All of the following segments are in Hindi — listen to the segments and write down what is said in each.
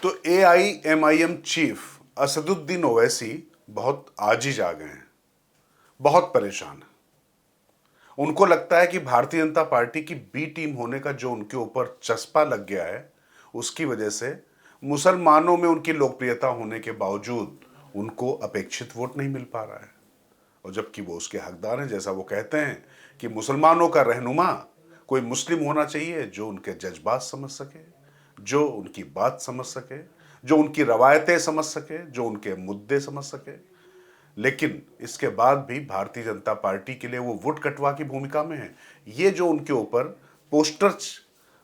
तो AIMIM चीफ असदुद्दीन ओवैसी बहुत आजिज आ गए हैं, बहुत परेशान हैं। उनको लगता है कि भारतीय जनता पार्टी की बी टीम होने का जो उनके ऊपर चस्पा लग गया है, उसकी वजह से मुसलमानों में उनकी लोकप्रियता होने के बावजूद उनको अपेक्षित वोट नहीं मिल पा रहा है। और जबकि वो उसके हकदार हैं, जैसा वो कहते हैं कि मुसलमानों का रहनुमा कोई मुस्लिम होना चाहिए जो उनके जज्बात समझ सके, जो उनकी बात समझ सके, जो उनकी रवायतें समझ सके, जो उनके मुद्दे समझ सके। लेकिन इसके बाद भी भारतीय जनता पार्टी के लिए वो वोट कटवा की भूमिका में है। ये जो उनके ऊपर पोस्टर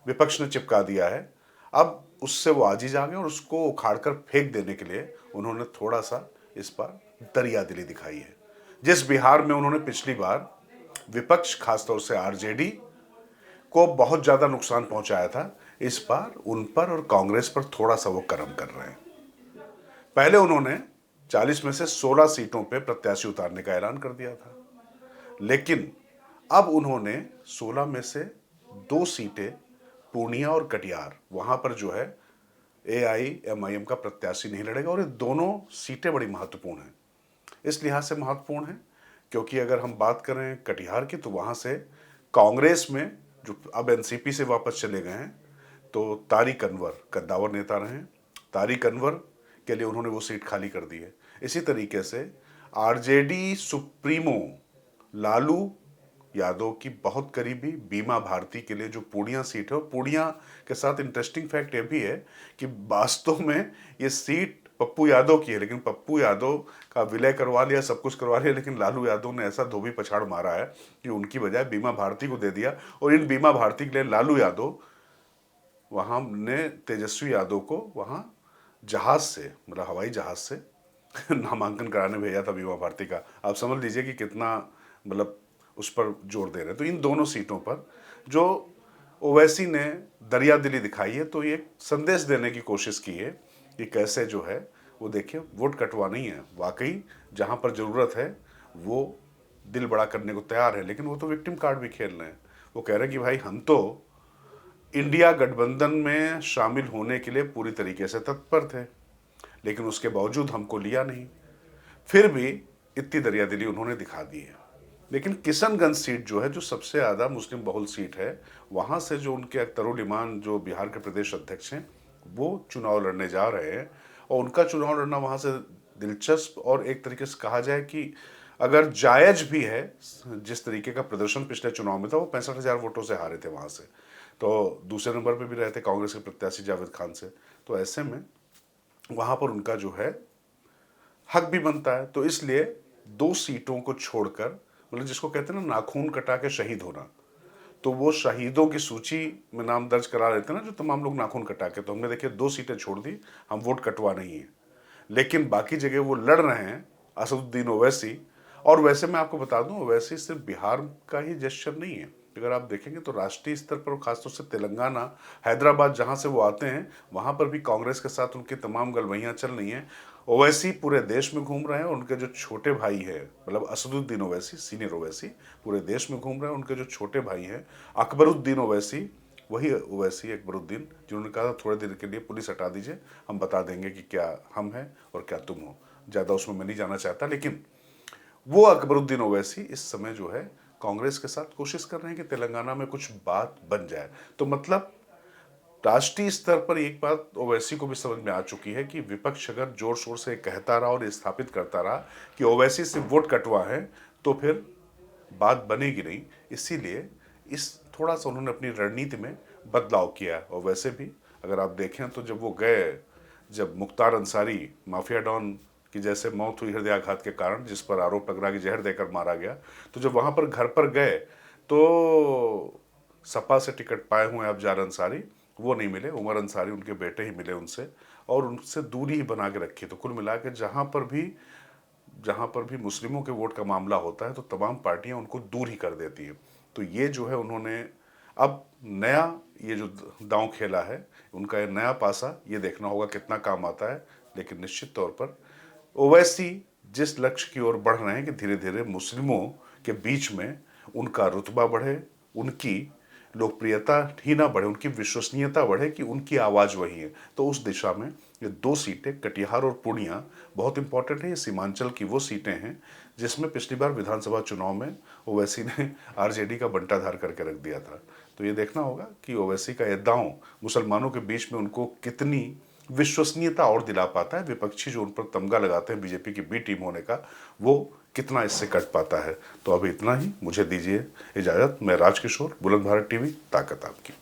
विपक्ष ने चिपका दिया है, अब उससे वो आजीज आ गए और उसको उखाड़कर फेंक देने के लिए उन्होंने थोड़ा सा इस बार दरियादिली दिखाई है। जिस बिहार में उन्होंने पिछली बार विपक्ष, खासतौर से आरजेडी को बहुत ज्यादा नुकसान पहुंचाया था, इस बार उन पर और कांग्रेस पर थोड़ा सा वो करम कर रहे हैं। पहले उन्होंने 40 में से 16 सीटों पे प्रत्याशी उतारने का ऐलान कर दिया था, लेकिन अब उन्होंने 16 में से 2 सीटें, पूर्णिया और कटिहार, वहां पर जो है AIMIM का प्रत्याशी नहीं लड़ेगा। और ये दोनों सीटें बड़ी महत्वपूर्ण हैं। इस लिहाज से महत्वपूर्ण है क्योंकि अगर हम बात करें कटिहार की, तो वहां से कांग्रेस में जो अब एनसीपी से वापस चले गए हैं, तो तारिक अनवर कद्दावर नेता रहे हैं, तारिक अनवर के लिए उन्होंने वो सीट खाली कर दी है। इसी तरीके से आरजेडी सुप्रीमो लालू यादव की बहुत करीबी बीमा भारती के लिए जो पूर्णिया सीट है, और पूर्णिया के साथ इंटरेस्टिंग फैक्ट ये भी है कि वास्तव में ये सीट पप्पू यादव की है, लेकिन पप्पू यादव का विलय करवा लिया, सब कुछ करवा लिया, लेकिन लालू यादव ने ऐसा धोबी पछाड़ मारा है कि उनकी बजाय बीमा भारती को दे दिया। और इन बीमा भारती के लिए लालू यादव वहां ने तेजस्वी यादव को वहां जहाज से, मतलब हवाई जहाज से नामांकन कराने भेजा था बीमा भारती का। आप समझ लीजिए कि कितना, मतलब उस पर जोर दे रहे हैं। तो इन दोनों सीटों पर जो ओवैसी ने दरिया दिली दिखाई है, तो ये संदेश देने की कोशिश की है कि कैसे जो है वो देखिए वोट कटवा नहीं है, वाकई जहां पर जरूरत है वो दिल बड़ा करने को तैयार है, लेकिन वो तो विक्टिम कार्ड भी खेल रहे हैं। वो कह रहे हैं कि भाई हम तो इंडिया गठबंधन में शामिल होने के लिए पूरी तरीके से तत्पर थे, लेकिन उसके बावजूद हमको लिया नहीं। फिर भी इतनी दरियादिली उन्होंने दिखा दी है। लेकिन किशनगंज सीट जो है, जो सबसे ज़्यादा मुस्लिम बहुल सीट है, वहाँ से जो उनके अख्तरुल इमान जो बिहार के प्रदेश अध्यक्ष हैं, वो चुनाव लड़ने जा रहे हैं। और उनका चुनाव लड़ना वहाँ से दिलचस्प और एक तरीके से कहा जाए कि अगर जायज भी है, जिस तरीके का प्रदर्शन पिछले चुनाव में था, वो 65,000 वोटों से हारे थे वहाँ से। तो दूसरे नंबर पे भी रहे थे कांग्रेस के प्रत्याशी जावेद खान से। तो ऐसे में वहाँ पर उनका जो है हक भी बनता है। तो इसलिए 2 सीटों को छोड़कर, मतलब जिसको कहते हैं ना नाखून कटा के शहीद होना, तो वो शहीदों की सूची में नाम दर्ज करा लेते हैं ना जो तमाम लोग नाखून कटा के। तो हमने देखिए 2 सीटें छोड़ दी, हम वोट कटवा नहीं है, लेकिन बाकी जगह वो लड़ रहे हैं असदुद्दीन ओवैसी। और वैसे मैं आपको बता दूं, ओवैसी सिर्फ बिहार का ही जेस्चर नहीं है। अगर आप देखेंगे तो राष्ट्रीय स्तर पर, खासतौर से तेलंगाना, हैदराबाद जहां से वो आते हैं, वहां पर भी कांग्रेस के साथ उनकी तमाम गलबहियां चल रही हैं। ओवैसी पूरे देश में घूम रहे हैं, उनके जो छोटे भाई है, मतलब असदुद्दीन ओवैसी सीनियर ओवैसी पूरे देश में घूम रहे हैं। उनके जो छोटे भाई हैं अकबरुद्दीन ओवैसी, वही ओवैसी अकबरुद्दीन जिन्होंने कहा था थोड़े देर के लिए पुलिस हटा दीजिए, हम बता देंगे कि क्या हम हैं और क्या तुम हो। ज़्यादा उसमें मैं नहीं जाना चाहता, लेकिन वो अकबरुद्दीन ओवैसी इस समय जो है कांग्रेस के साथ कोशिश कर रहे हैं कि तेलंगाना में कुछ बात बन जाए। तो मतलब राष्ट्रीय स्तर पर एक बात ओवैसी को भी समझ में आ चुकी है कि विपक्ष अगर जोर शोर से कहता रहा और स्थापित करता रहा कि ओवैसी से वोट कटवा है, तो फिर बात बनेगी नहीं। इसीलिए इस थोड़ा सा उन्होंने अपनी रणनीति में बदलाव किया है। और वैसे भी अगर आप देखें तो जब वो गए, जब मुख्तार अंसारी माफिया डॉन की जैसे मौत हुई हृदयाघात के कारण, जिस पर आरोप लग रहा कि जहर देकर मारा गया, तो जब वहां पर घर पर गए तो सपा से टिकट पाए हुए अफजार अंसारी वो नहीं मिले, उमर अंसारी उनके बेटे ही मिले उनसे, और उनसे दूरी ही बना के रखी। तो कुल मिला के जहां पर भी मुस्लिमों के वोट का मामला होता है, तो तमाम पार्टियां उनको दूर ही कर देती हैं। तो ये जो है उन्होंने अब नया ये जो दांव खेला है, उनका ये नया पासा, ये देखना होगा कितना काम आता है। लेकिन निश्चित तौर पर ओवैसी जिस लक्ष्य की ओर बढ़ रहे हैं कि धीरे धीरे मुस्लिमों के बीच में उनका रुतबा बढ़े, उनकी लोकप्रियता ही ना बढ़े, उनकी विश्वसनीयता बढ़े कि उनकी आवाज़ वही है। तो उस दिशा में ये 2 सीटें कटिहार और पूर्णिया बहुत इंपॉर्टेंट है। ये सीमांचल की वो सीटें हैं जिसमें पिछली बार विधानसभा चुनाव में ओवैसी ने आरजेडी का बंटाधार करके रख दिया था। तो ये देखना होगा कि ओवैसी का ये दांव मुसलमानों के बीच में उनको कितनी विश्वसनीयता और दिला पाता है। विपक्षी जो उन पर तमगा लगाते हैं बीजेपी की बी टीम होने का, वो कितना इससे कट पाता है। तो अभी इतना ही, मुझे दीजिए इजाज़त। मैं राजकिशोर, बुलंद भारत टीवी, ताकत आपकी।